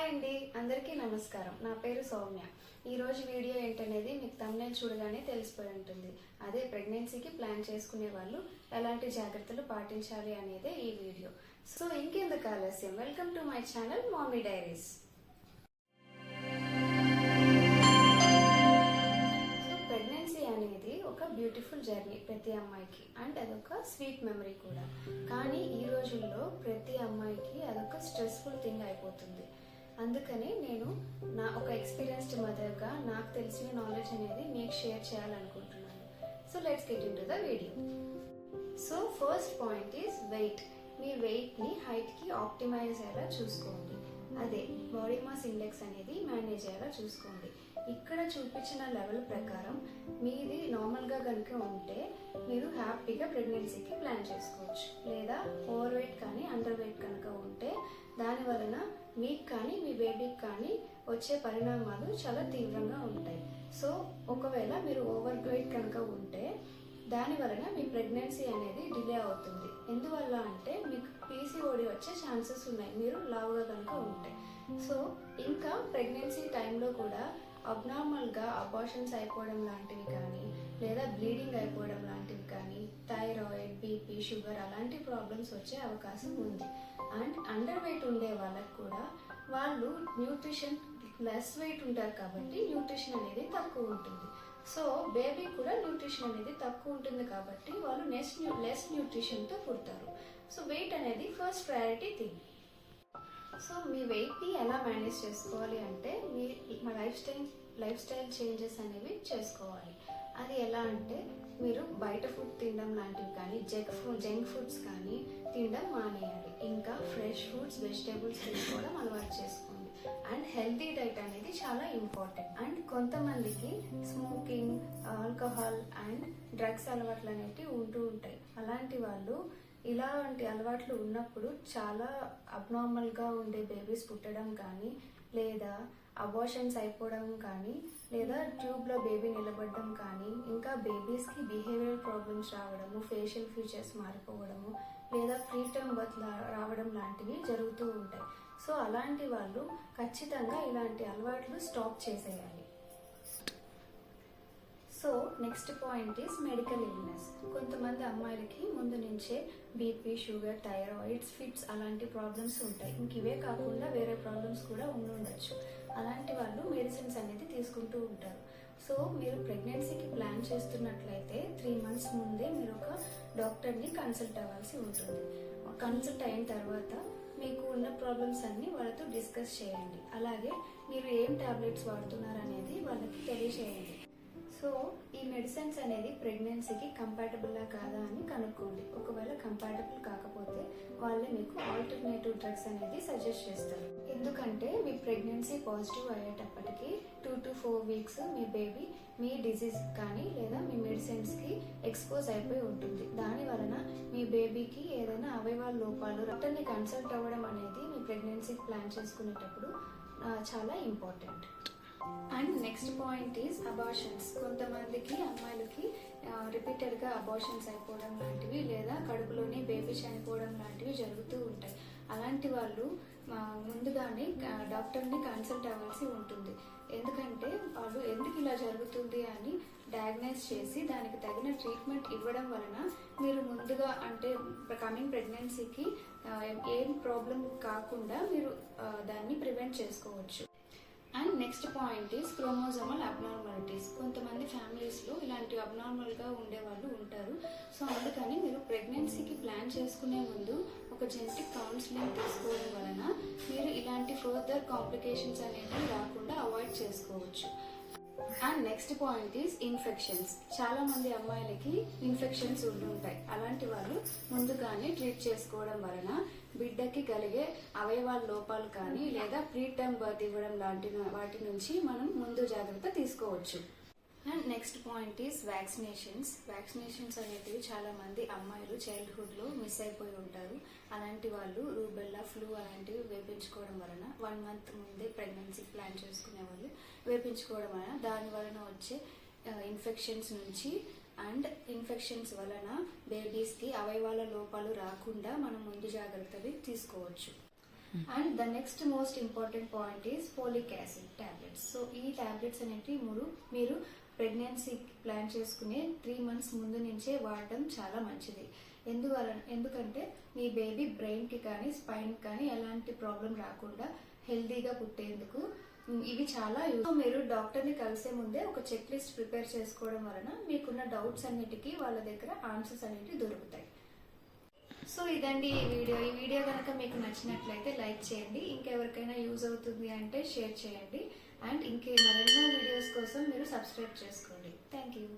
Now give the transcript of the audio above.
అండి, అందరికీ నమస్కారం. నా పేరు సౌమ్య. ఈరోజు వీడియో ఏంటనేది మీకు థంబ్నెయిల్ చూడగానే తెలిసిపోయి ఉంటుంది. అదే ప్రెగ్నెన్సీకి ప్లాన్ చేసుకునే వాళ్ళు ఎలాంటి జాగ్రత్తలు పాటించాలి అనేదే ఈ వీడియో. సో ఇంకెందుకు ఆలస్యం, welcome to my channel mommy diaries. Pregnancy అనేది ఒక బ్యూటిఫుల్ జర్నీ ప్రతి అమ్మాయికి, అండ్ అదొక స్వీట్ మెమరీ కూడా. కానీ ఈ రోజుల్లో ప్రతి అమ్మాయికి అదొక స్ట్రెస్ఫుల్ థింగ్ అయిపోతుంది. అందుకని నేను నా ఒక ఎక్స్పీరియన్స్డ్ మదర్గా నాకు తెలిసిన నాలెడ్జ్ అనేది మీకు షేర్ చేయాలనుకుంటున్నాను. So let's get into the video. So first point is weight. మీ వెయిట్ని హైట్కి ఆప్టిమైజ్ అయ్యేలా చూసుకోండి. అదే బాడీ మాస్ ఇండెక్స్ అనేది మేనేజ్ అయ్యేలా చూసుకోండి. ఇక్కడ చూపించిన లెవెల్ ప్రకారం మీది నార్మల్గా కనుక ఉంటే మీరు హ్యాపీగా ప్రెగ్నెన్సీకి ప్లాన్ చేసుకోవచ్చు. లేదా ఓవర్ వెయిట్ కానీ అండర్ వెయిట్ కనుక ఉంటే దాని వలన మీకు కానీ మీ బేబీకి కానీ వచ్చే పరిణామాలు చాలా తీవ్రంగా ఉంటాయి. సో ఒకవేళ మీరు ఓవర్ వెయిట్ కనుక ఉంటే దాని వలన మీ ప్రెగ్నెన్సీ అనేది డిలే అవుతుంది. ఎందువల్ల అంటే మీకు పీసీఓడి వచ్చే ఛాన్సెస్ ఉన్నాయి మీరు లావుగా కనుక ఉంటే. సో ఇంకా ప్రెగ్నెన్సీ టైంలో కూడా అబ్నార్మల్గా అబార్షన్స్ అయిపోవడం లాంటివి కానీ, లేదా బ్లీడింగ్ అయిపోవడం లాంటివి కానీ, థైరాయిడ్, బీపీ, షుగర్ అలాంటి ప్రాబ్లమ్స్ వచ్చే అవకాశం ఉంది. అండ్ అండర్ వెయిట్ ఉండే వాళ్ళకు కూడా వాళ్ళు న్యూట్రిషన్ లెస్ వెయిట్ ఉంటారు కాబట్టి న్యూట్రిషన్ అనేది తక్కువ ఉంటుంది. సో బేబీ కూడా న్యూట్రిషన్ అనేది తక్కువ ఉంటుంది కాబట్టి వాళ్ళు లెస్ న్యూట్రిషన్తో పుడతారు. సో వెయిట్ అనేది ఫస్ట్ ప్రయారిటీ థింగ్. సో మీ వెయిట్ని ఎలా మేనేజ్ చేసుకోవాలి అంటే మీ లైఫ్ స్టైల్ చేంజెస్ అనేవి చేసుకోవాలి. అది ఎలా అంటే మీరు బయట ఫుడ్ తినడం లాంటివి కానీ, జంక్ ఫుడ్స్ కానీ తినడం మానేయాలి. ఇంకా ఫ్రెష్ ఫుడ్స్, వెజిటేబుల్స్ తీసుకోవడం అలవాటు చేసుకోండి. అండ్ హెల్తీ డైట్ అనేది చాలా ఇంపార్టెంట్. అండ్ కొంతమందికి స్మోకింగ్, ఆల్కహాల్ అండ్ డ్రగ్స్ అలవాట్లు అనేవి ఉంటూ ఉంటాయి. అలాంటి వాళ్ళు ఇలాంటి అలవాట్లు ఉన్నప్పుడు చాలా అబ్నార్మల్గా ఉండే బేబీస్ పుట్టడం కానీ, లేదా అబార్షన్స్ అయిపోవడం కానీ, లేదా ట్యూబ్లో బేబీ నిలబడడం కానీ, ఇంకా బేబీస్కి బిహేవియర్ ప్రాబ్లమ్స్ రావడము, ఫేషియల్ ఫీచర్స్ మారిపోవడము, లేదా ప్రీటర్మ్ బర్త్ రావడం లాంటివి జరుగుతూ ఉంటాయి. సో అలాంటి వాళ్ళు ఖచ్చితంగా ఇలాంటి అలవాట్లు స్టాప్ చేసేయాలి. So next point is medical illness. కొంతమంది అమ్మాయిలకి ముందు నుంచే బీపీ, షుగర్, థైరాయిడ్స్, ఫిట్స్ అలాంటి ప్రాబ్లమ్స్ ఉంటాయి. ఇంక ఇవే కాకుండా వేరే ప్రాబ్లమ్స్ కూడా ఉండొచ్చు. అలాంటి వాళ్ళు మెడిసిన్స్ అనేది తీసుకుంటూ ఉంటారు. సో మీరు ప్రెగ్నెన్సీకి ప్లాన్ చేస్తున్నట్లయితే 3 months ముందే మీరు ఒక డాక్టర్ని కన్సల్ట్ అవ్వాల్సి ఉంటుంది. కన్సల్ట్ అయిన తర్వాత మీకు ఉన్న ప్రాబ్లమ్స్ అన్నీ వాళ్ళతో డిస్కస్ చేయండి. అలాగే మీరు ఏం టాబ్లెట్స్ వాడుతున్నారు అనేది వాళ్ళకి తెలియజేయండి. సో ఈ మెడిసిన్స్ అనేది ప్రెగ్నెన్సీకి కంపాటబుల్లా కాదా అని కనుక్కోండి. ఒకవేళ కంపాటబుల్ కాకపోతే వాళ్ళే మీకు ఆల్టర్నేటివ్ డ్రగ్స్ అనేది సజెస్ట్ చేస్తారు. ఎందుకంటే మీ ప్రెగ్నెన్సీ పాజిటివ్ అయ్యేటప్పటికి 2 to 4 weeks me baby me disease కానీ లేదా మీ మెడిసిన్స్కి ఎక్స్పోజ్ అయిపోయి ఉంటుంది. దాని వలన మీ బేబీకి ఏదైనా అవయవాల లోపాలు, డాక్టర్ని కన్సల్ట్ అవ్వడం అనేది మీ ప్రెగ్నెన్సీకి ప్లాన్ చేసుకునేటప్పుడు చాలా important. And next point is abortions. కొంతమందికి అమ్మాయిలకి రిపీటెడ్గా అబార్షన్స్ అయిపోవడం లాంటివి, లేదా కడుపులోనే బేబీ చనిపోవడం లాంటివి జరుగుతూ ఉంటాయి. అలాంటి వాళ్ళు ముందుగానే డాక్టర్ని కన్సల్ట్ అవ్వాల్సి ఉంటుంది. ఎందుకంటే వాళ్ళు ఎందుకు ఇలా జరుగుతుంది అని డయాగ్నైజ్ చేసి దానికి తగిన ట్రీట్మెంట్ ఇవ్వడం వలన మీరు ముందుగా అంటే కమింగ్ ప్రెగ్నెన్సీకి ఏం ప్రాబ్లం కాకుండా మీరు దాన్ని ప్రివెంట్ చేసుకోవచ్చు. And next point is chromosomal abnormalities. కొంతమంది ఫ్యామిలీస్లో ఇలాంటి అబ్నార్మల్గా ఉండే వాళ్ళు ఉంటారు. సో అందుకని మీరు ప్రెగ్నెన్సీకి ప్లాన్ చేసుకునే ముందు ఒక జెనెటిక్ కౌన్సిలింగ్ తీసుకోవడం వలన మీరు ఇలాంటి ఫర్దర్ కాంప్లికేషన్స్ అనేవి రాకుండా అవాయిడ్ చేసుకోవచ్చు. And next point is infections. చాలా మంది అమ్మాయిలకి ఇన్ఫెక్షన్స్ ఉంటుంటాయి. అలాంటి వాళ్ళు ముందుగానే ట్రీట్ చేసుకోవడం వలన బిడ్డకి కలిగే అవయవాల లోపాలు కానీ, లేదా ప్రీటర్మ్ బర్త్ ఇవ్వడం లాంటి వాటి నుంచి మనం ముందు జాగ్రత్త తీసుకోవచ్చు. And next point is vaccinations అనేటివి చాలా మంది అమ్మాయిలు చైల్డ్హుడ్లో మిస్ అయిపోయి ఉంటారు. అలాంటి వాళ్ళు రూబెల్లా, ఫ్లూ అలాంటివి వేపించుకోవడం వలన 1 month ముందే ప్రెగ్నెన్సీ ప్లాన్ చేసుకునే వాళ్ళు వేపించుకోవడం వలన దాని వలన వచ్చే ఇన్ఫెక్షన్స్ నుంచి అండ్ ఇన్ఫెక్షన్స్ వలన బేబీస్కి అవయవాల లోపాలు రాకుండా మనం ముందు జాగ్రత్తలు తీసుకోవచ్చు. And the next most important point is folic acid tablets. So ఈ టాబ్లెట్స్ అనేవి మీరు ప్రెగ్నెన్సీ ప్లాన్ చేసుకునే 3 months ముందు నుంచే వాడడం చాలా మంచిది. ఎందుకంటే మీ బేబీ బ్రెయిన్కి కానీ స్పైన్కి కానీ ఎలాంటి ప్రాబ్లం రాకుండా హెల్తీగా పుట్టేందుకు ఇవి చాలా మీరు డాక్టర్ని కలిసే ముందే ఒక చెక్ లిస్ట్ ప్రిపేర్ చేసుకోవడం వలన మీకున్న డౌట్స్ అన్నిటికీ వాళ్ళ దగ్గర ఆన్సర్స్ అనేవి దొరుకుతాయి. సో ఇదండి ఈ వీడియో కనుక మీకు నచ్చినట్లయితే లైక్ చేయండి. ఇంకెవరికైనా యూజ్ అవుతుంది అంటే షేర్ చేయండి. అండ్ మరెన్నో వీడియోస్ కోసం మీరు సబ్స్క్రైబ్ చేసుకోండి. Thank you.